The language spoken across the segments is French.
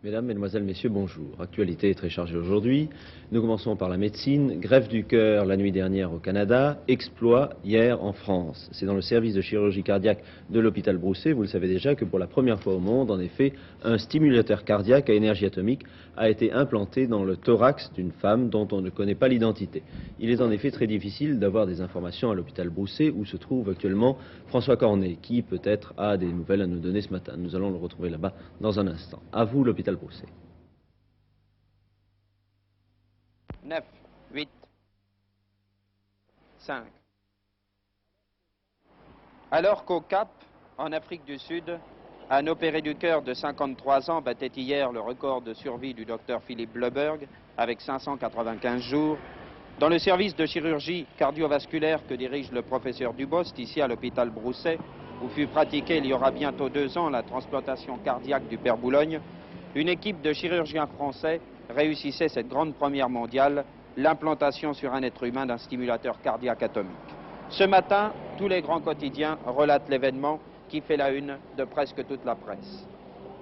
Mesdames, Mesdemoiselles, Messieurs, bonjour. Actualité est très chargée aujourd'hui. Nous commençons par la médecine. Grève du cœur la nuit dernière au Canada. Exploit hier en France. C'est dans le service de chirurgie cardiaque de l'hôpital Broussais, vous le savez déjà, que pour la première fois au monde, en effet, un stimulateur cardiaque à énergie atomique a été implanté dans le thorax d'une femme dont on ne connaît pas l'identité. Il est en effet très difficile d'avoir des informations à l'hôpital Broussais où se trouve actuellement François Cornet, qui peut-être a des nouvelles à nous donner ce matin. Nous allons le retrouver là-bas dans un instant. À vous, l'hôpital Broussais. 9, 8, 5. Alors qu'au Cap, en Afrique du Sud, un opéré du cœur de 53 ans battait hier le record de survie du docteur Philippe Bleuberg avec 595 jours, dans le service de chirurgie cardiovasculaire que dirige le professeur Dubost, ici à l'hôpital Broussais, où fut pratiquée il y aura bientôt 2 ans la transplantation cardiaque du père Boulogne, une équipe de chirurgiens français réussissait cette grande première mondiale, l'implantation sur un être humain d'un stimulateur cardiaque atomique. Ce matin, tous les grands quotidiens relatent l'événement qui fait la une de presque toute la presse.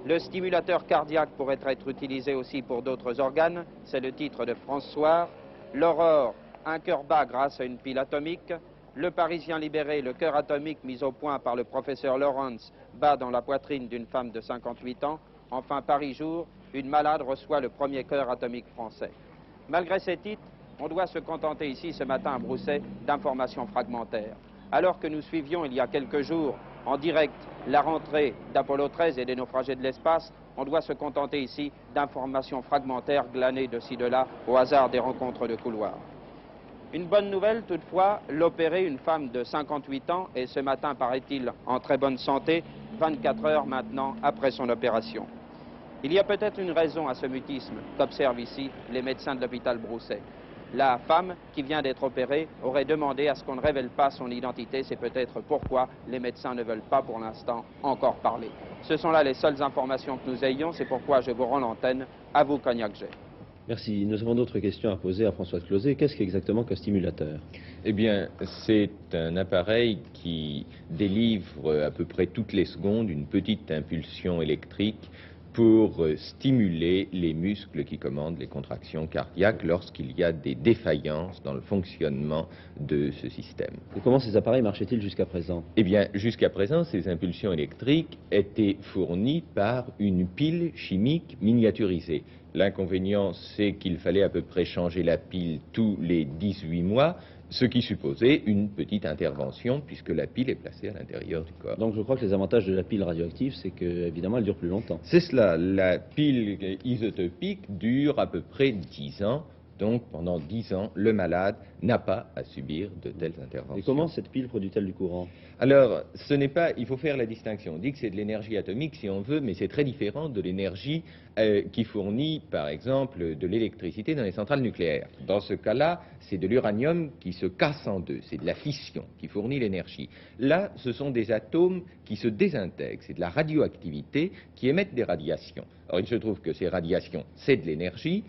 Le stimulateur cardiaque pourrait être utilisé aussi pour d'autres organes, c'est le titre de France Soir. L'Aurore, un cœur bat grâce à une pile atomique. Le Parisien libéré, le cœur atomique mis au point par le professeur Lawrence bat dans la poitrine d'une femme de 58 ans. Enfin, Paris Jour, une malade reçoit le premier cœur atomique français. Malgré ces titres, on doit se contenter ici ce matin à Broussais d'informations fragmentaires. Alors que nous suivions il y a quelques jours en direct la rentrée d'Apollo 13 et des naufragés de l'espace, on doit se contenter ici d'informations fragmentaires glanées de ci de là au hasard des rencontres de couloir. Une bonne nouvelle toutefois, l'opérée, une femme de 58 ans, et ce matin paraît-il en très bonne santé, 24 heures maintenant après son opération. Il y a peut-être une raison à ce mutisme qu'observent ici les médecins de l'hôpital Broussais. La femme qui vient d'être opérée aurait demandé à ce qu'on ne révèle pas son identité. C'est peut-être pourquoi les médecins ne veulent pas pour l'instant encore parler. Ce sont là les seules informations que nous ayons. C'est pourquoi je vous rends l'antenne. À vous, Cognac-Jet. Merci. Nous avons d'autres questions à poser à François Closet. Qu'est-ce qu'exactement qu'un stimulateur? Eh bien, c'est un appareil qui délivre à peu près toutes les secondes une petite impulsion électrique pour stimuler les muscles qui commandent les contractions cardiaques lorsqu'il y a des défaillances dans le fonctionnement de ce système. Et comment ces appareils marchaient-ils jusqu'à présent? Eh bien, jusqu'à présent, ces impulsions électriques étaient fournies par une pile chimique miniaturisée. L'inconvénient, c'est qu'il fallait à peu près changer la pile tous les 18 mois, ce qui supposait une petite intervention puisque la pile est placée à l'intérieur du corps. Donc je crois que les avantages de la pile radioactive, c'est qu'évidemment elle dure plus longtemps. C'est cela, la pile isotopique dure à peu près 10 ans. Donc, pendant 10 ans, le malade n'a pas à subir de telles interventions. Et comment cette pile produit-elle du courant? Alors, ce n'est pas... Il faut faire la distinction. On dit que c'est de l'énergie atomique, si on veut, mais c'est très différent de l'énergie qui fournit, par exemple, de l'électricité dans les centrales nucléaires. Dans ce cas-là, c'est de l'uranium qui se casse en deux. C'est de la fission qui fournit l'énergie. Là, ce sont des atomes qui se désintègrent. C'est de la radioactivité qui émettent des radiations. Alors, il se trouve que ces radiations, c'est de l'énergie.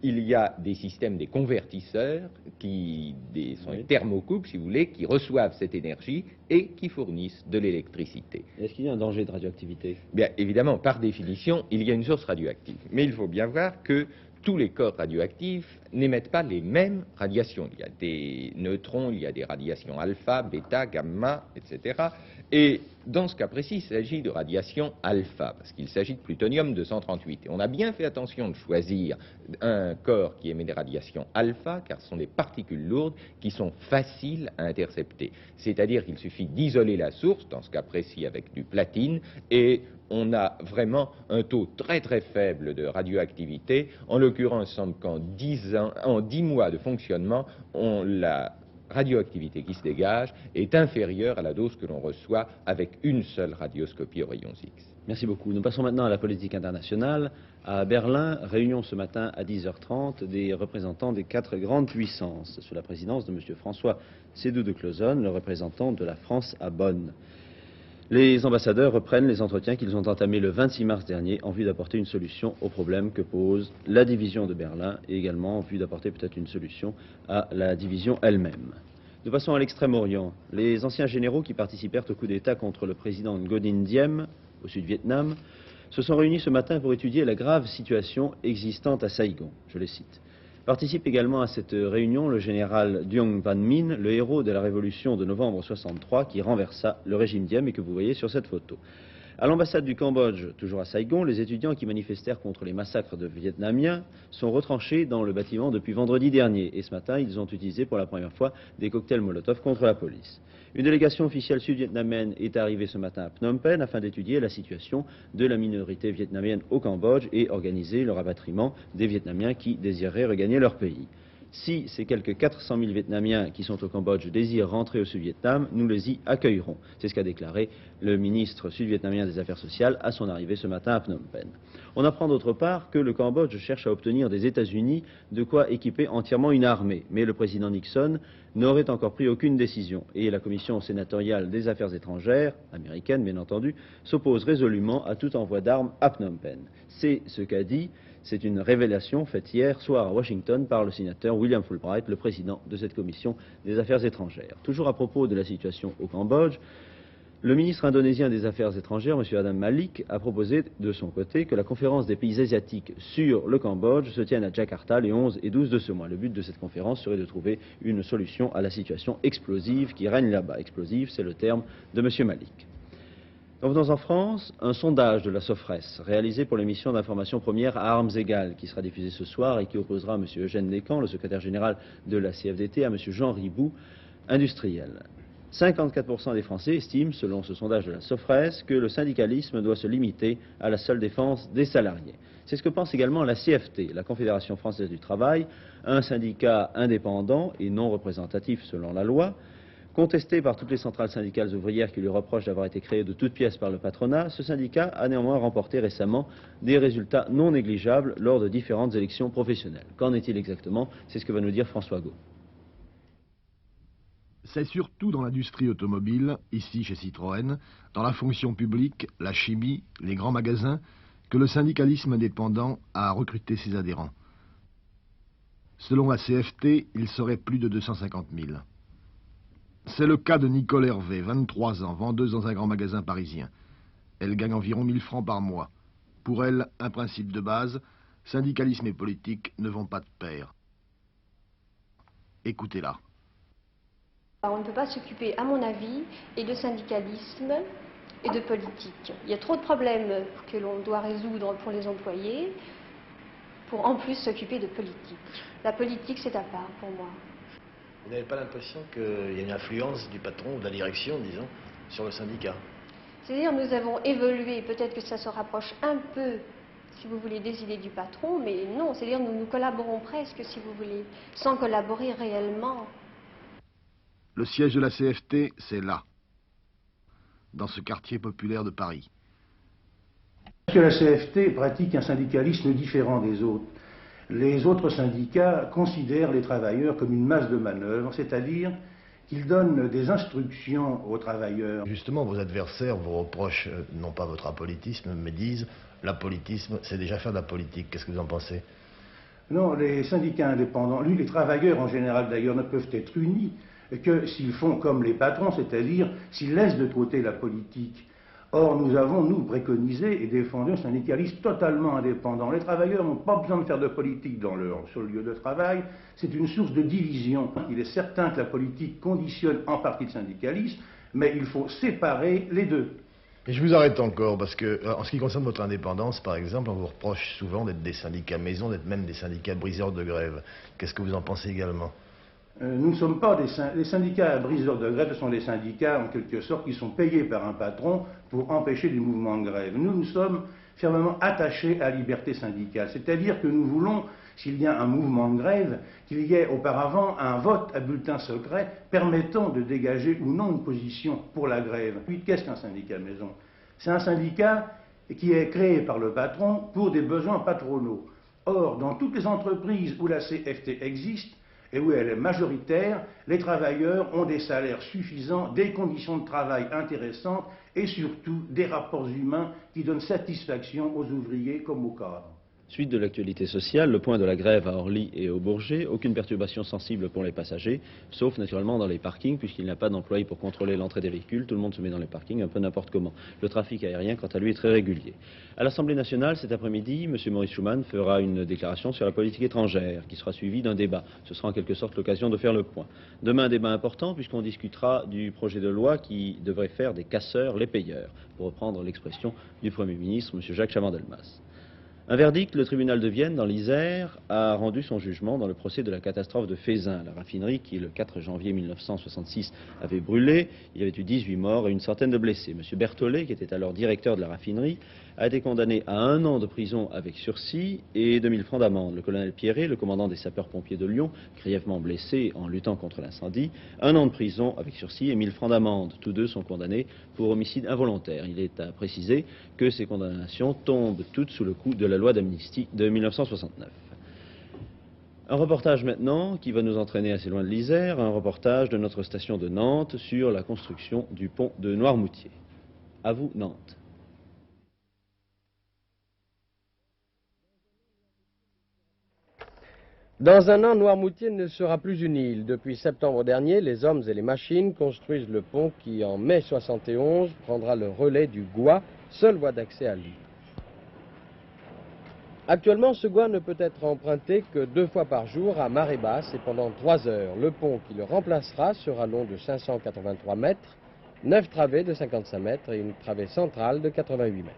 Il y a des systèmes, des convertisseurs, sont des thermocouples, si vous voulez, qui reçoivent cette énergie et qui fournissent de l'électricité. Est-ce qu'il y a un danger de radioactivité? Bien, évidemment, par définition, il y a une source radioactive. Mais il faut bien voir que tous les corps radioactifs n'émettent pas les mêmes radiations. Il y a des neutrons, il y a des radiations alpha, bêta, gamma, etc. Et dans ce cas précis, il s'agit de radiation alpha, parce qu'il s'agit de plutonium-238. Et on a bien fait attention de choisir un corps qui émet des radiations alpha, car ce sont des particules lourdes qui sont faciles à intercepter. C'est-à-dire qu'il suffit d'isoler la source, dans ce cas précis avec du platine, et on a vraiment un taux très très faible de radioactivité. En l'occurrence, il semble qu'en 10 mois de fonctionnement, la radioactivité qui se dégage est inférieure à la dose que l'on reçoit avec une seule radioscopie aux rayons X. Merci beaucoup. Nous passons maintenant à la politique internationale. À Berlin, réunion ce matin à 10h30 des représentants des 4 grandes puissances, sous la présidence de M. François Sédou de Closonne, le représentant de la France à Bonn. Les ambassadeurs reprennent les entretiens qu'ils ont entamés le 26 mars dernier en vue d'apporter une solution au problème que pose la division de Berlin et également en vue d'apporter peut-être une solution à la division elle-même. Nous passons à l'Extrême-Orient. Les anciens généraux qui participèrent au coup d'État contre le président Ngo Dinh Diem au Sud-Vietnam se sont réunis ce matin pour étudier la grave situation existante à Saïgon. Je les cite. Participe également à cette réunion le général Duong Van Minh, le héros de la révolution de novembre 63 qui renversa le régime Diem et que vous voyez sur cette photo. À l'ambassade du Cambodge, toujours à Saïgon, les étudiants qui manifestèrent contre les massacres de Vietnamiens sont retranchés dans le bâtiment depuis vendredi dernier. Et ce matin, ils ont utilisé pour la première fois des cocktails Molotov contre la police. Une délégation officielle sud-vietnamienne est arrivée ce matin à Phnom Penh afin d'étudier la situation de la minorité vietnamienne au Cambodge et organiser le rapatriement des Vietnamiens qui désireraient regagner leur pays. Si ces quelques 400 000 Vietnamiens qui sont au Cambodge désirent rentrer au Sud-Vietnam, nous les y accueillerons. C'est ce qu'a déclaré le ministre sud-vietnamien des Affaires sociales à son arrivée ce matin à Phnom Penh. On apprend d'autre part que le Cambodge cherche à obtenir des États-Unis de quoi équiper entièrement une armée. Mais le président Nixon n'aurait encore pris aucune décision. Et la commission sénatoriale des Affaires étrangères, américaine bien entendu, s'oppose résolument à tout envoi d'armes à Phnom Penh. C'est ce qu'a dit. C'est une révélation faite hier soir à Washington par le sénateur William Fulbright, le président de cette commission des Affaires étrangères. Toujours à propos de la situation au Cambodge, le ministre indonésien des Affaires étrangères, M. Adam Malik, a proposé de son côté que la conférence des pays asiatiques sur le Cambodge se tienne à Jakarta les 11 et 12 de ce mois. Le but de cette conférence serait de trouver une solution à la situation explosive qui règne là-bas. Explosive, c'est le terme de M. Malik. Revenons en France, un sondage de la Sofres, réalisé pour l'émission d'information première à armes égales, qui sera diffusée ce soir et qui opposera M. Eugène Descamps, le secrétaire général de la CFDT, à M. Jean Riboud, industriel. 54% des Français estiment, selon ce sondage de la Sofres, que le syndicalisme doit se limiter à la seule défense des salariés. C'est ce que pense également la CFT, la Confédération française du travail, un syndicat indépendant et non représentatif selon la loi. Contesté par toutes les centrales syndicales ouvrières qui lui reprochent d'avoir été créé de toutes pièces par le patronat, ce syndicat a néanmoins remporté récemment des résultats non négligeables lors de différentes élections professionnelles. Qu'en est-il exactement? C'est ce que va nous dire François Gault. C'est surtout dans l'industrie automobile, ici chez Citroën, dans la fonction publique, la chimie, les grands magasins, que le syndicalisme indépendant a recruté ses adhérents. Selon la CFT, il serait plus de 250 000. C'est le cas de Nicole Hervé, 23 ans, vendeuse dans un grand magasin parisien. Elle gagne environ 1000 francs par mois. Pour elle, un principe de base, syndicalisme et politique ne vont pas de pair. Écoutez-la. On ne peut pas s'occuper, à mon avis, et de syndicalisme et de politique. Il y a trop de problèmes que l'on doit résoudre pour les employés, pour en plus s'occuper de politique. La politique, c'est à part pour moi. Vous n'avez pas l'impression qu'il y a une influence du patron ou de la direction, disons, sur le syndicat? C'est-à-dire, nous avons évolué, peut-être que ça se rapproche un peu, si vous voulez, des idées du patron, mais non, c'est-à-dire nous collaborons presque, si vous voulez, sans collaborer réellement. Le siège de la CFT, c'est là, dans ce quartier populaire de Paris. Parce que la CFT pratique un syndicalisme différent des autres. Les autres syndicats considèrent les travailleurs comme une masse de manœuvre, c'est-à-dire qu'ils donnent des instructions aux travailleurs. Justement, vos adversaires vous reprochent non pas votre apolitisme, mais disent l'apolitisme, c'est déjà faire de la politique. Qu'est-ce que vous en pensez? Non, les syndicats indépendants, les travailleurs en général d'ailleurs, ne peuvent être unis que s'ils font comme les patrons, c'est-à-dire s'ils laissent de côté la politique. Or, nous avons, nous, préconisé et défendu un syndicalisme totalement indépendant. Les travailleurs n'ont pas besoin de faire de politique sur le lieu de travail. C'est une source de division. Il est certain que la politique conditionne en partie le syndicalisme, mais il faut séparer les deux. Et je vous arrête encore, parce que, en ce qui concerne votre indépendance, par exemple, on vous reproche souvent d'être des syndicats maison, d'être même des syndicats briseurs de grève. Qu'est-ce que vous en pensez également? Nous ne sommes pas les syndicats briseurs de grève, ce sont des syndicats, en quelque sorte, qui sont payés par un patron pour empêcher des mouvements de grève. Nous sommes fermement attachés à la liberté syndicale, c'est-à-dire que nous voulons, s'il y a un mouvement de grève, qu'il y ait auparavant un vote à bulletin secret permettant de dégager ou non une position pour la grève. Puis, qu'est-ce qu'un syndicat maison? C'est un syndicat qui est créé par le patron pour des besoins patronaux. Or, dans toutes les entreprises où la CFT existe, et où elle est majoritaire, les travailleurs ont des salaires suffisants, des conditions de travail intéressantes et surtout des rapports humains qui donnent satisfaction aux ouvriers comme aux cadres. Suite de l'actualité sociale, le point de la grève à Orly et au Bourget, aucune perturbation sensible pour les passagers, sauf naturellement dans les parkings, puisqu'il n'y a pas d'employés pour contrôler l'entrée des véhicules, tout le monde se met dans les parkings un peu n'importe comment. Le trafic aérien, quant à lui, est très régulier. À l'Assemblée nationale, cet après-midi, M. Maurice Schumann fera une déclaration sur la politique étrangère, qui sera suivie d'un débat. Ce sera en quelque sorte l'occasion de faire le point. Demain, un débat important, puisqu'on discutera du projet de loi qui devrait faire des casseurs les payeurs, pour reprendre l'expression du Premier ministre, M. Jacques Chaban-Delmas. Un verdict, le tribunal de Vienne, dans l'Isère, a rendu son jugement dans le procès de la catastrophe de Feyzin, la raffinerie qui, le 4 janvier 1966, avait brûlé. Il y avait eu 18 morts et une centaine de blessés. M. Berthollet, qui était alors directeur de la raffinerie, a été condamné à 1 an de prison avec sursis et 2000 francs d'amende. Le colonel Pierret, le commandant des sapeurs-pompiers de Lyon, grièvement blessé en luttant contre l'incendie, 1 an de prison avec sursis et 1000 francs d'amende. Tous deux sont condamnés pour homicide involontaire. Il est à préciser que ces condamnations tombent toutes sous le coup de la loi d'amnistie de 1969. Un reportage maintenant qui va nous entraîner assez loin de l'Isère, un reportage de notre station de Nantes sur la construction du pont de Noirmoutier. À vous, Nantes. Dans un an, Noirmoutier ne sera plus une île. Depuis septembre dernier, les hommes et les machines construisent le pont qui, en mai 71, prendra le relais du Gois, seule voie d'accès à l'île. Actuellement, ce Gois ne peut être emprunté que 2 fois par jour à marée basse et pendant 3 heures. Le pont qui le remplacera sera long de 583 mètres, 9 travées de 55 mètres et une travée centrale de 88 mètres.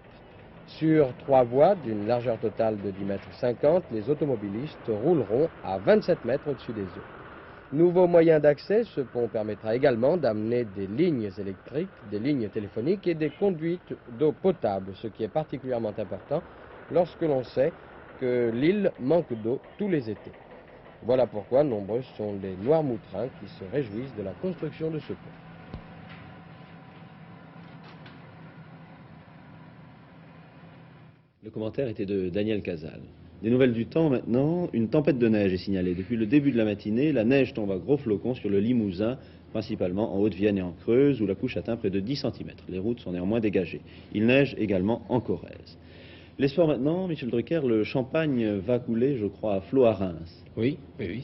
Sur 3 voies d'une largeur totale de 10,50 mètres, les automobilistes rouleront à 27 mètres au-dessus des eaux. Nouveau moyen d'accès, ce pont permettra également d'amener des lignes électriques, des lignes téléphoniques et des conduites d'eau potable, ce qui est particulièrement important lorsque l'on sait que l'île manque d'eau tous les étés. Voilà pourquoi nombreux sont les Noirmoutrins qui se réjouissent de la construction de ce pont. Le commentaire était de Daniel Casal. Des nouvelles du temps maintenant, une tempête de neige est signalée. Depuis le début de la matinée, la neige tombe à gros flocons sur le Limousin, principalement en Haute-Vienne et en Creuse, où la couche atteint près de 10 cm. Les routes sont néanmoins dégagées. Il neige également en Corrèze. Les sports maintenant, Michel Drucker, le champagne va couler, je crois, à flot à Reims. Oui,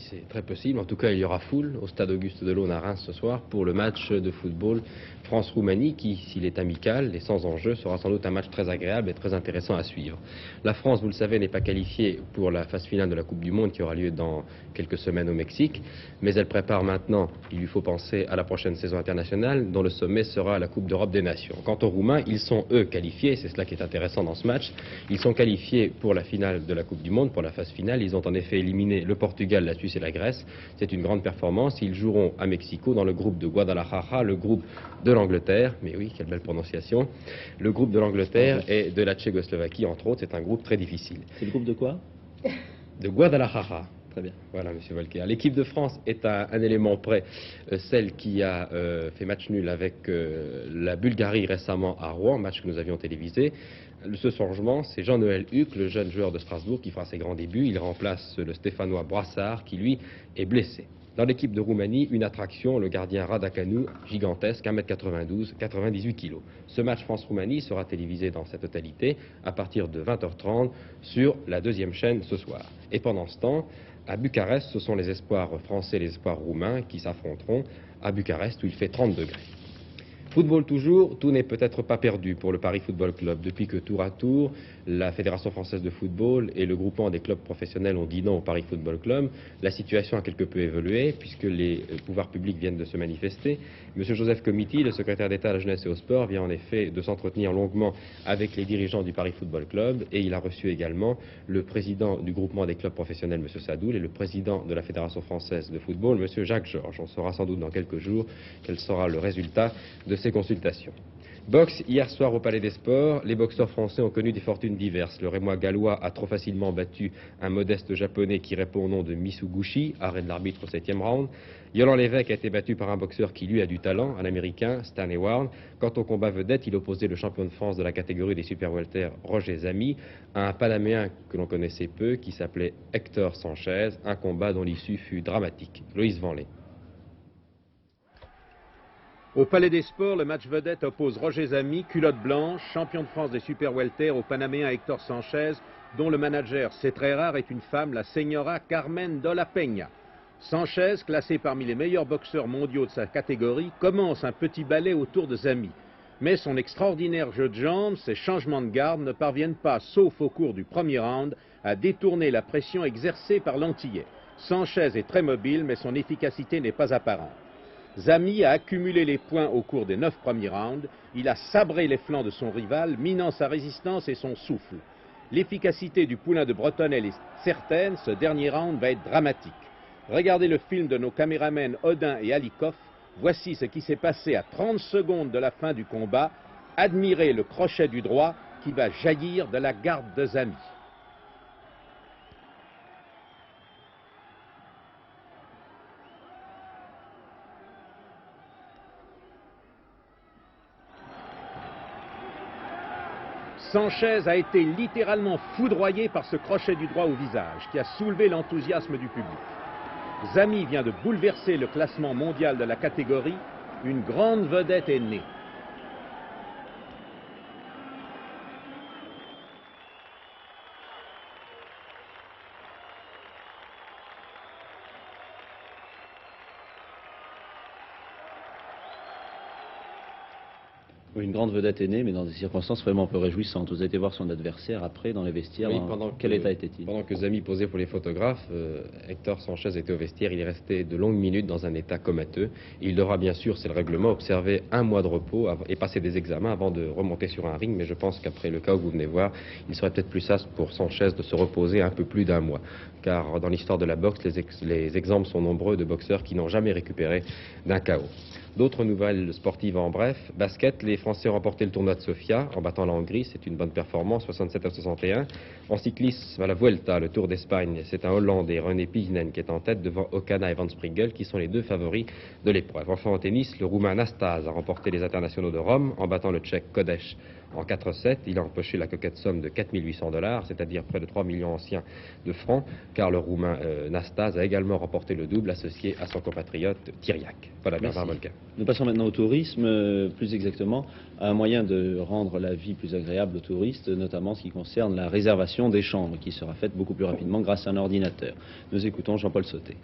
c'est très possible. En tout cas, il y aura foule au stade Auguste Delaune à Reims ce soir pour le match de football France-Roumanie qui, s'il est amical et sans enjeu, sera sans doute un match très agréable et très intéressant à suivre. La France, vous le savez, n'est pas qualifiée pour la phase finale de la Coupe du Monde qui aura lieu dans quelques semaines au Mexique, mais elle prépare maintenant, il lui faut penser à la prochaine saison internationale dont le sommet sera la Coupe d'Europe des Nations. Quant aux Roumains, ils sont eux qualifiés, c'est cela qui est intéressant dans ce match, ils sont qualifiés pour la finale de la Coupe du Monde, pour la phase finale, ils ont en effet éliminé le Portugal, la Suisse et la Grèce. C'est une grande performance. Ils joueront à Mexico dans le groupe de Guadalajara, le groupe de l'Angleterre. Mais oui, quelle belle prononciation. Le groupe de l'Angleterre et de la Tchécoslovaquie, entre autres. C'est un groupe très difficile. C'est le groupe de quoi? De Guadalajara. Très bien. Voilà, M. Volcker. L'équipe de France est à un élément près, celle qui a fait match nul avec la Bulgarie récemment à Rouen, match que nous avions télévisé. Ce changement, c'est Jean-Noël Huck, le jeune joueur de Strasbourg, qui fera ses grands débuts. Il remplace le Stéphanois Brassard, qui lui est blessé. Dans l'équipe de Roumanie, une attraction, le gardien Radacanu, gigantesque, 1m92, 98 kg. Ce match France-Roumanie sera télévisé dans sa totalité à partir de 20h30 sur la 2e chaîne ce soir. Et pendant ce temps, à Bucarest, ce sont les espoirs français et les espoirs roumains qui s'affronteront à Bucarest où il fait 30 degrés. Football toujours, tout n'est peut-être pas perdu pour le Paris Football Club. Depuis que tour à tour, la Fédération française de football et le groupement des clubs professionnels ont dit non au Paris Football Club, la situation a quelque peu évolué puisque les pouvoirs publics viennent de se manifester. Monsieur Joseph Comiti, le secrétaire d'État à la jeunesse et au sport, vient en effet de s'entretenir longuement avec les dirigeants du Paris Football Club et il a reçu également le président du groupement des clubs professionnels, monsieur Sadoul, et le président de la Fédération française de football, monsieur Jacques Georges. On saura sans doute dans quelques jours quel sera le résultat de ces consultations. Boxe, hier soir au Palais des Sports, les boxeurs français ont connu des fortunes diverses. Le Rémois gallois a trop facilement battu un modeste japonais qui répond au nom de Misuguchi, arrêt de l'arbitre au 7e round. Yolan Lévesque a été battu par un boxeur qui lui a du talent, un américain, Stan Eward. Quant au combat vedette, il opposait le champion de France de la catégorie des super welter, Roger Zamy, à un Panaméen que l'on connaissait peu, qui s'appelait Hector Sanchez, un combat dont l'issue fut dramatique. Loïs Vanley. Au Palais des Sports, le match vedette oppose Roger Zamy, culotte blanche, champion de France des super welter, au Panaméen Hector Sanchez, dont le manager, c'est très rare, est une femme, la señora Carmen de la Peña. Sanchez, classé parmi les meilleurs boxeurs mondiaux de sa catégorie, commence un petit ballet autour de Zami. Mais son extraordinaire jeu de jambes, ses changements de garde ne parviennent pas, sauf au cours du premier round, à détourner la pression exercée par l'Antillais. Sanchez est très mobile, mais son efficacité n'est pas apparente. Zami a accumulé les points au cours des 9 premiers rounds. Il a sabré les flancs de son rival, minant sa résistance et son souffle. L'efficacité du poulain de Bretonnel est certaine, ce dernier round va être dramatique. Regardez le film de nos caméramens Odin et Alikov. Voici ce qui s'est passé à 30 secondes de la fin du combat. Admirez le crochet du droit qui va jaillir de la garde de Zami. Sanchez a été littéralement foudroyé par ce crochet du droit au visage qui a soulevé l'enthousiasme du public. Zami vient de bouleverser le classement mondial de la catégorie. Une grande vedette est née. Une grande vedette est née, mais dans des circonstances vraiment un peu réjouissantes. Vous avez été voir son adversaire après dans les vestiaires. Oui, quel état était-il? Pendant que Zami posait pour les photographes, Hector Sanchez était au vestiaire. Il est resté de longues minutes dans un état comateux. Il devra bien sûr, c'est le règlement, observer un mois de repos et passer des examens avant de remonter sur un ring. Mais je pense qu'après le chaos que vous venez voir, il serait peut-être plus sage pour Sanchez de se reposer un peu plus d'un mois. Car dans l'histoire de la boxe, les exemples sont nombreux de boxeurs qui n'ont jamais récupéré d'un chaos. D'autres nouvelles sportives en bref. Basket, les Français ont remporté le tournoi de Sofia en battant la Hongrie. C'est une bonne performance, 67-61. En cyclisme, à la Vuelta, le Tour d'Espagne, c'est un Hollandais, René Pijnen, qui est en tête devant Okana et Van Sprigel, qui sont les deux favoris de l'épreuve. Enfin, en tennis, le Roumain Nastase a remporté les internationaux de Rome en battant le Tchèque Kodeš en 4-7. Il a empoché la coquette somme de 4 800 $, c'est-à-dire près de 3 millions anciens de francs, car le Roumain Nastase a également remporté le double associé à son compatriote Thiriac. Voilà, Bernard Volquin. Nous passons maintenant au tourisme, plus exactement à un moyen de rendre la vie plus agréable aux touristes, notamment ce qui concerne la réservation des chambres, qui sera faite beaucoup plus rapidement grâce à un ordinateur. Nous écoutons Jean-Paul Sauté.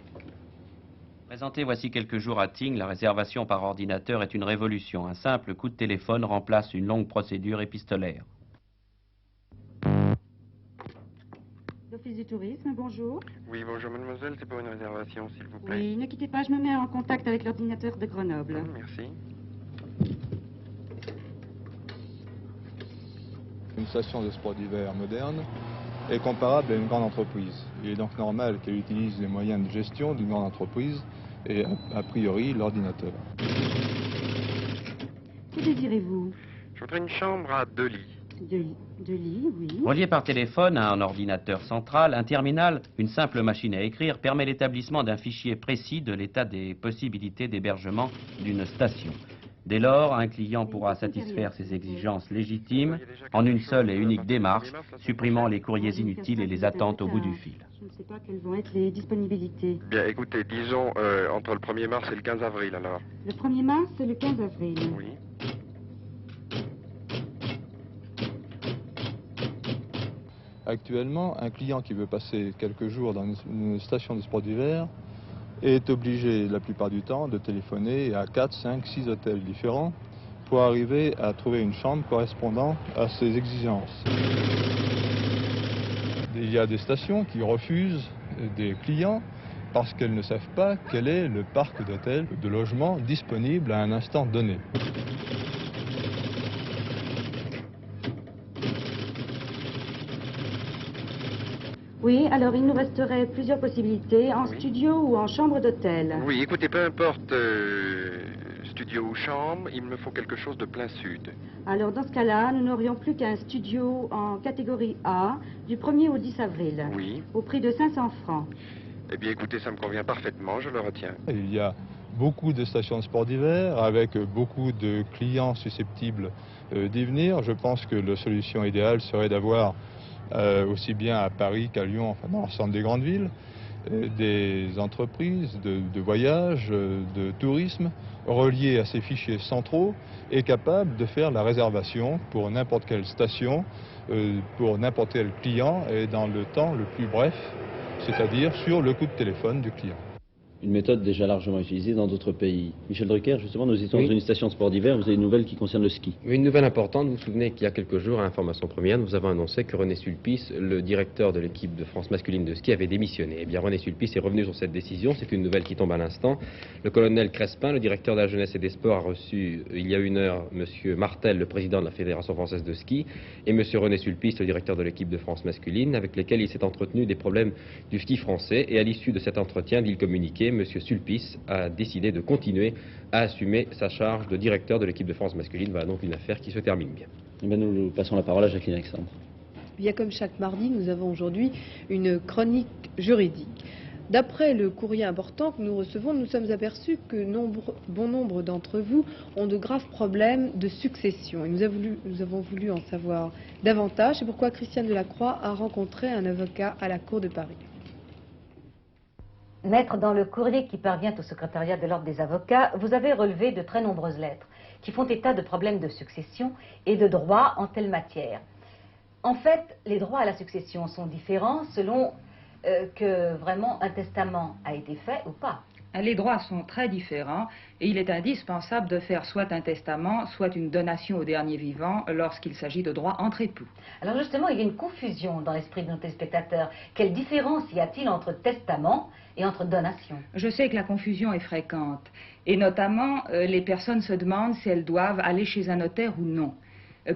Présenté voici quelques jours à Tignes, la réservation par ordinateur est une révolution. Un simple coup de téléphone remplace une longue procédure épistolaire. L'Office du tourisme, bonjour. Oui, bonjour mademoiselle, c'est pour une réservation s'il vous plaît. Oui, ne quittez pas, je me mets en contact avec l'ordinateur de Grenoble. Merci. Une station de sport d'hiver moderne est comparable à une grande entreprise. Il est donc normal qu'elle utilise les moyens de gestion d'une grande entreprise et a priori l'ordinateur. Que désirez-vous? Je voudrais une chambre à 2 lits. Deux lits, oui. Relié par téléphone à un ordinateur central, un terminal, une simple machine à écrire, permet l'établissement d'un fichier précis de l'état des possibilités d'hébergement d'une station. Dès lors, un client pourra satisfaire ses exigences légitimes en une seule et unique démarche, supprimant les courriers inutiles et les attentes au bout du fil. Je ne sais pas quelles vont être les disponibilités. Bien, écoutez, disons entre le 1er mars et le 15 avril alors. Le 1er mars et le 15 avril. Oui. Actuellement, un client qui veut passer quelques jours dans une station de sport d'hiver est obligé la plupart du temps de téléphoner à 4, 5, 6 hôtels différents pour arriver à trouver une chambre correspondant à ses exigences. Il y a des stations qui refusent des clients parce qu'elles ne savent pas quel est le parc d'hôtels, de logements disponible à un instant donné. Oui, alors il nous resterait plusieurs possibilités, en studio ou en chambre d'hôtel. Oui, écoutez, peu importe studio ou chambre, il me faut quelque chose de plein sud. Alors dans ce cas-là, nous n'aurions plus qu'un studio en catégorie A du 1er au 10 avril. Oui. Au prix de 500 francs. Eh bien écoutez, ça me convient parfaitement, je le retiens. Il y a beaucoup de stations de sport d'hiver avec beaucoup de clients susceptibles d'y venir. Je pense que la solution idéale serait d'avoir aussi bien à Paris qu'à Lyon, enfin dans l'ensemble des grandes villes, des entreprises de voyage, de tourisme relié à ces fichiers centraux, est capable de faire la réservation pour n'importe quelle station, pour n'importe quel client et dans le temps le plus bref, c'est-à-dire sur le coup de téléphone du client. Une méthode déjà largement utilisée dans d'autres pays. Michel Drucker, justement, nous étions Oui. dans une station de sport d'hiver, vous avez une nouvelle qui concerne le ski. Une nouvelle importante, vous vous souvenez qu'il y a quelques jours, à Information Première, nous avons annoncé que René Sulpice, le directeur de l'équipe de France masculine de ski, avait démissionné. Eh bien, René Sulpice est revenu sur cette décision, c'est une nouvelle qui tombe à l'instant. Le colonel Crespin, le directeur de la jeunesse et des sports, a reçu il y a une heure M. Martel, le président de la Fédération française de ski, et M. René Sulpice, le directeur de l'équipe de France masculine, avec lesquels il s'est entretenu des problèmes du ski français. Et à l'issue de cet entretien, dit le communiqué, M. Sulpice a décidé de continuer à assumer sa charge de directeur de l'équipe de France masculine. Voilà donc une affaire qui se termine bien. Eh bien, nous passons la parole à Jacqueline Alexandre. Bien comme chaque mardi, nous avons aujourd'hui une chronique juridique. D'après le courrier important que nous recevons, nous sommes aperçus que bon nombre d'entre vous ont de graves problèmes de succession. Et nous avons voulu en savoir davantage. C'est pourquoi Christiane Delacroix a rencontré un avocat à la Cour de Paris. Maître, dans le courrier qui parvient au secrétariat de l'Ordre des avocats, vous avez relevé de très nombreuses lettres qui font état de problèmes de succession et de droits en telle matière. En fait, les droits à la succession sont différents selon que vraiment un testament a été fait ou pas. Les droits sont très différents et il est indispensable de faire soit un testament, soit une donation au dernier vivant lorsqu'il s'agit de droits entre époux. Alors justement, il y a une confusion dans l'esprit de nos téléspectateurs. Quelle différence y a-t-il entre testament et entre donation? Je sais que la confusion est fréquente et notamment les personnes se demandent si elles doivent aller chez un notaire ou non.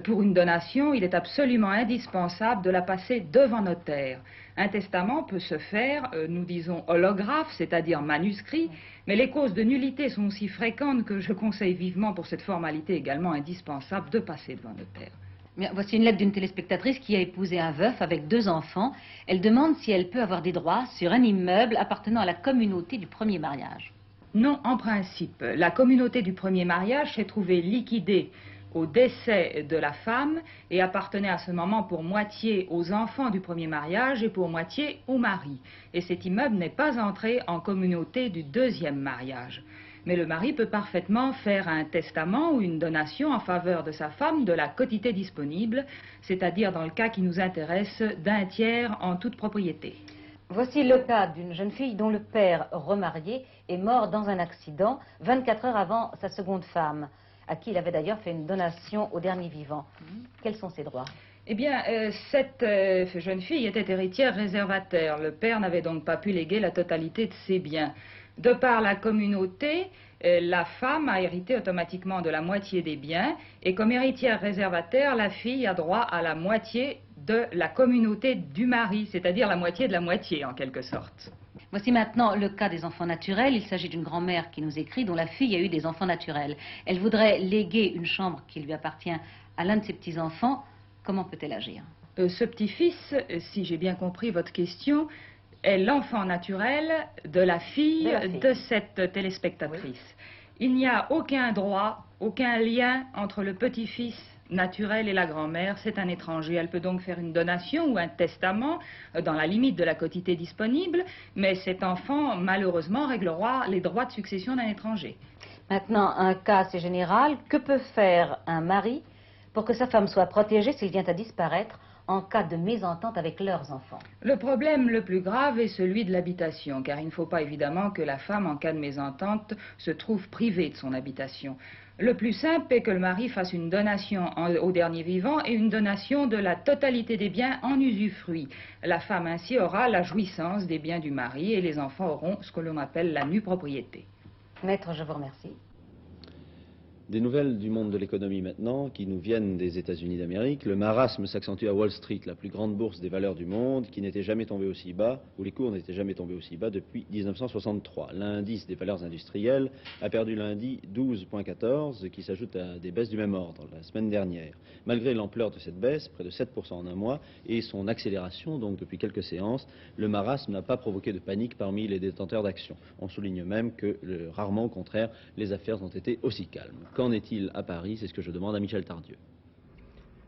Pour une donation, il est absolument indispensable de la passer devant notaire. Un testament peut se faire, nous disons, holographe, c'est-à-dire manuscrit, mais les causes de nullité sont aussi fréquentes que je conseille vivement pour cette formalité également indispensable de passer devant notaire. Bien, voici une lettre d'une téléspectatrice qui a épousé un veuf avec 2 enfants. Elle demande si elle peut avoir des droits sur un immeuble appartenant à la communauté du premier mariage. Non, en principe. La communauté du premier mariage s'est trouvée liquidée au décès de la femme et appartenait à ce moment pour moitié aux enfants du premier mariage et pour moitié au mari. Et cet immeuble n'est pas entré en communauté du deuxième mariage. Mais le mari peut parfaitement faire un testament ou une donation en faveur de sa femme de la quotité disponible, c'est-à-dire dans le cas qui nous intéresse d'un tiers en toute propriété. Voici le cas d'une jeune fille dont le père remarié est mort dans un accident 24 heures avant sa seconde femme, à qui il avait d'ailleurs fait une donation au dernier vivant. Quels sont ses droits? Eh bien, cette jeune fille était héritière réservataire. Le père n'avait donc pas pu léguer la totalité de ses biens. De par la communauté, la femme a hérité automatiquement de la moitié des biens, et comme héritière réservataire, la fille a droit à la moitié de la communauté du mari, c'est-à-dire la moitié de la moitié, en quelque sorte. Voici maintenant le cas des enfants naturels. Il s'agit d'une grand-mère qui nous écrit, dont la fille a eu des enfants naturels. Elle voudrait léguer une chambre qui lui appartient à l'un de ses petits-enfants. Comment peut-elle agir? Ce petit-fils, si j'ai bien compris votre question, est l'enfant naturel de la fille de cette téléspectatrice. Oui. Il n'y a aucun droit, aucun lien entre le petit-fils naturel et la grand-mère. C'est un étranger. Elle peut donc faire une donation ou un testament dans la limite de la quotité disponible, mais cet enfant, malheureusement, réglera les droits de succession d'un étranger. Maintenant, un cas assez général. Que peut faire un mari pour que sa femme soit protégée s'il vient à disparaître en cas de mésentente avec leurs enfants? Le problème le plus grave est celui de l'habitation, car il ne faut pas évidemment que la femme, en cas de mésentente, se trouve privée de son habitation. Le plus simple est que le mari fasse une donation au dernier vivant et une donation de la totalité des biens en usufruit. La femme ainsi aura la jouissance des biens du mari et les enfants auront ce que l'on appelle la nue propriété. Maître, je vous remercie. Des nouvelles du monde de l'économie maintenant, qui nous viennent des États-Unis d'Amérique. Le marasme s'accentue à Wall Street, la plus grande bourse des valeurs du monde, qui n'était jamais tombée aussi bas, où les cours n'étaient jamais tombés aussi bas depuis 1963. L'indice des valeurs industrielles a perdu lundi 12,14, qui s'ajoute à des baisses du même ordre la semaine dernière. Malgré l'ampleur de cette baisse, près de 7% en un mois, et son accélération, donc depuis quelques séances, le marasme n'a pas provoqué de panique parmi les détenteurs d'actions. On souligne même que, rarement au contraire, les affaires ont été aussi calmes. Qu'en est-il à Paris? C'est ce que je demande à Michel Tardieu.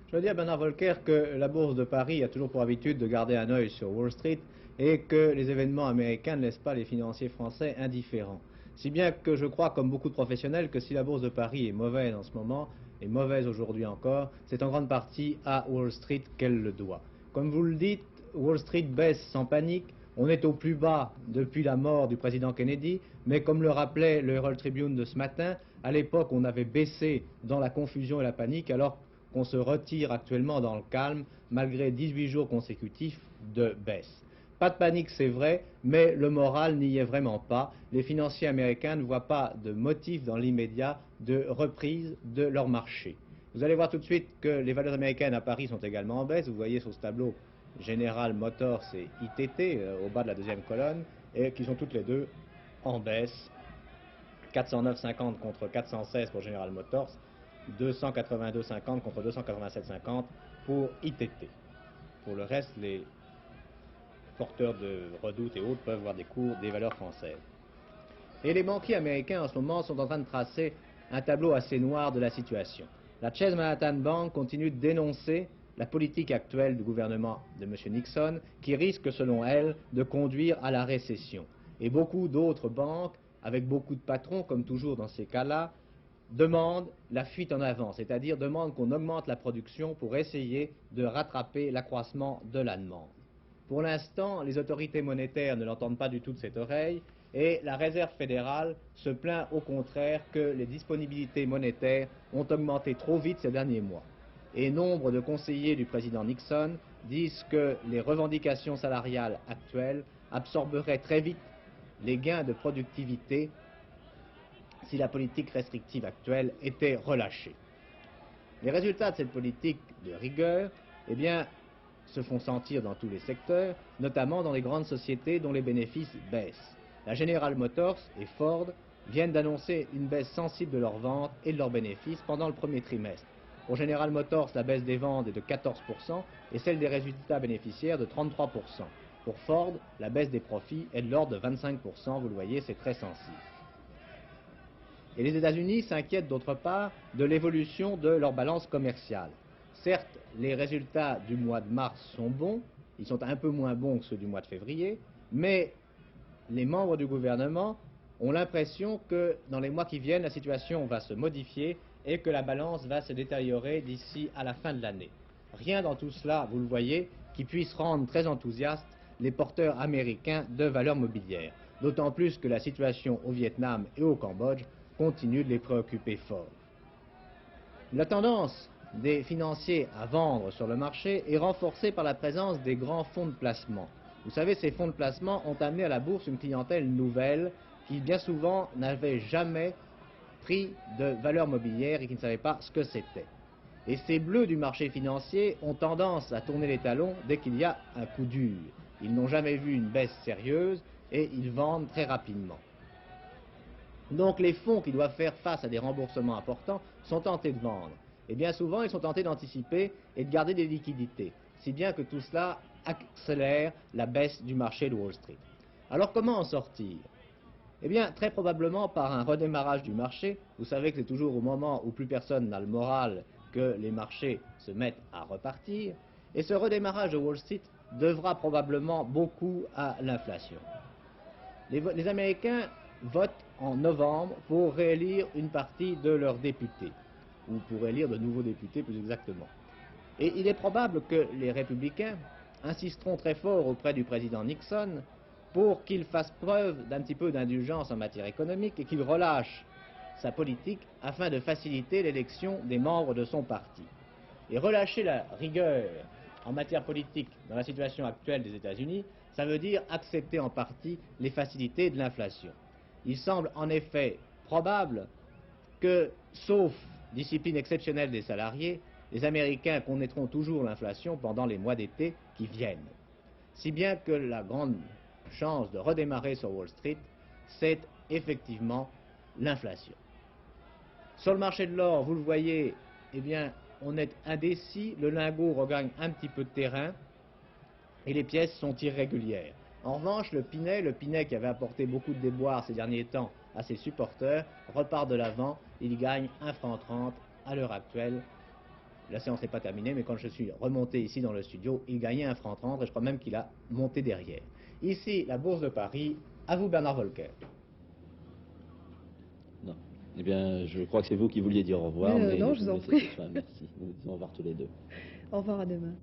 Je veux dire, Bernard Volcker, que la Bourse de Paris a toujours pour habitude de garder un œil sur Wall Street et que les événements américains ne laissent pas les financiers français indifférents. Si bien que je crois, comme beaucoup de professionnels, que si la bourse de Paris est mauvaise en ce moment, et mauvaise aujourd'hui encore, c'est en grande partie à Wall Street qu'elle le doit. Comme vous le dites, Wall Street baisse sans panique. On est au plus bas depuis la mort du président Kennedy, mais comme le rappelait le Herald Tribune de ce matin, à l'époque on avait baissé dans la confusion et la panique, alors qu'on se retire actuellement dans le calme, malgré 18 jours consécutifs de baisse. Pas de panique, c'est vrai, mais le moral n'y est vraiment pas. Les financiers américains ne voient pas de motif dans l'immédiat de reprise de leur marché. Vous allez voir tout de suite que les valeurs américaines à Paris sont également en baisse. Vous voyez sur ce tableau General Motors et ITT au bas de la deuxième colonne, et qui sont toutes les deux en baisse. 409,50 contre 416 pour General Motors, 282,50 contre 287,50 pour ITT. Pour le reste, les porteurs de Redoute et autres peuvent voir des cours des valeurs françaises. Et les banquiers américains en ce moment sont en train de tracer un tableau assez noir de la situation. La Chase Manhattan Bank continue de dénoncer la politique actuelle du gouvernement de M. Nixon, qui risque, selon elle, de conduire à la récession. Et beaucoup d'autres banques, avec beaucoup de patrons, comme toujours dans ces cas-là, demandent la fuite en avant, c'est-à-dire demandent qu'on augmente la production pour essayer de rattraper l'accroissement de la demande. Pour l'instant, les autorités monétaires ne l'entendent pas du tout de cette oreille, et la Réserve fédérale se plaint au contraire que les disponibilités monétaires ont augmenté trop vite ces derniers mois. Et nombre de conseillers du président Nixon disent que les revendications salariales actuelles absorberaient très vite les gains de productivité si la politique restrictive actuelle était relâchée. Les résultats de cette politique de rigueur, eh bien, se font sentir dans tous les secteurs, notamment dans les grandes sociétés dont les bénéfices baissent. La General Motors et Ford viennent d'annoncer une baisse sensible de leurs ventes et de leurs bénéfices pendant le premier trimestre. Pour General Motors, la baisse des ventes est de 14% et celle des résultats bénéficiaires de 33%. Pour Ford, la baisse des profits est de l'ordre de 25%, vous le voyez, c'est très sensible. Et les États-Unis s'inquiètent d'autre part de l'évolution de leur balance commerciale. Certes, les résultats du mois de mars sont bons, ils sont un peu moins bons que ceux du mois de février, mais les membres du gouvernement ont l'impression que dans les mois qui viennent, la situation va se modifier et que la balance va se détériorer d'ici à la fin de l'année. Rien dans tout cela, vous le voyez, qui puisse rendre très enthousiastes les porteurs américains de valeurs mobilières, d'autant plus que la situation au Vietnam et au Cambodge continue de les préoccuper fort. La tendance des financiers à vendre sur le marché est renforcée par la présence des grands fonds de placement. Vous savez, ces fonds de placement ont amené à la bourse une clientèle nouvelle qui bien souvent n'avait jamais pris de valeur mobilière et qui ne savait pas ce que c'était. Et ces bleus du marché financier ont tendance à tourner les talons dès qu'il y a un coup dur. Ils n'ont jamais vu une baisse sérieuse et ils vendent très rapidement. Donc les fonds qui doivent faire face à des remboursements importants sont tentés de vendre. Et bien souvent, ils sont tentés d'anticiper et de garder des liquidités, si bien que tout cela accélère la baisse du marché de Wall Street. Alors comment en sortir? Eh bien, très probablement par un redémarrage du marché. Vous savez que c'est toujours au moment où plus personne n'a le moral que les marchés se mettent à repartir. Et ce redémarrage de Wall Street devra probablement beaucoup à l'inflation. Les Américains votent en novembre pour réélire une partie de leurs députés, ou pour élire de nouveaux députés plus exactement. Et il est probable que les républicains insisteront très fort auprès du président Nixon pour qu'il fasse preuve d'un petit peu d'indulgence en matière économique et qu'il relâche sa politique afin de faciliter l'élection des membres de son parti. Et relâcher la rigueur en matière politique dans la situation actuelle des États-Unis, ça veut dire accepter en partie les facilités de l'inflation. Il semble en effet probable que, sauf discipline exceptionnelle des salariés, les Américains connaîtront toujours l'inflation pendant les mois d'été qui viennent. Si bien que la grande chance de redémarrer sur Wall Street, c'est effectivement l'inflation. Sur le marché de l'or, vous le voyez, eh bien, on est indécis, le lingot regagne un petit peu de terrain et les pièces sont irrégulières. En revanche, le Pinet qui avait apporté beaucoup de déboires ces derniers temps à ses supporters, repart de l'avant, il gagne 1,30 franc à l'heure actuelle. La séance n'est pas terminée, mais quand je suis remonté ici dans le studio, il gagnait 1,30 franc et je crois même qu'il a monté derrière. Ici, la Bourse de Paris. À vous, Bernard Volcker. Eh bien, je crois que c'est vous qui vouliez dire au revoir. Non, je vous en prie. Merci. Nous disons au revoir tous les deux. Au revoir, à demain.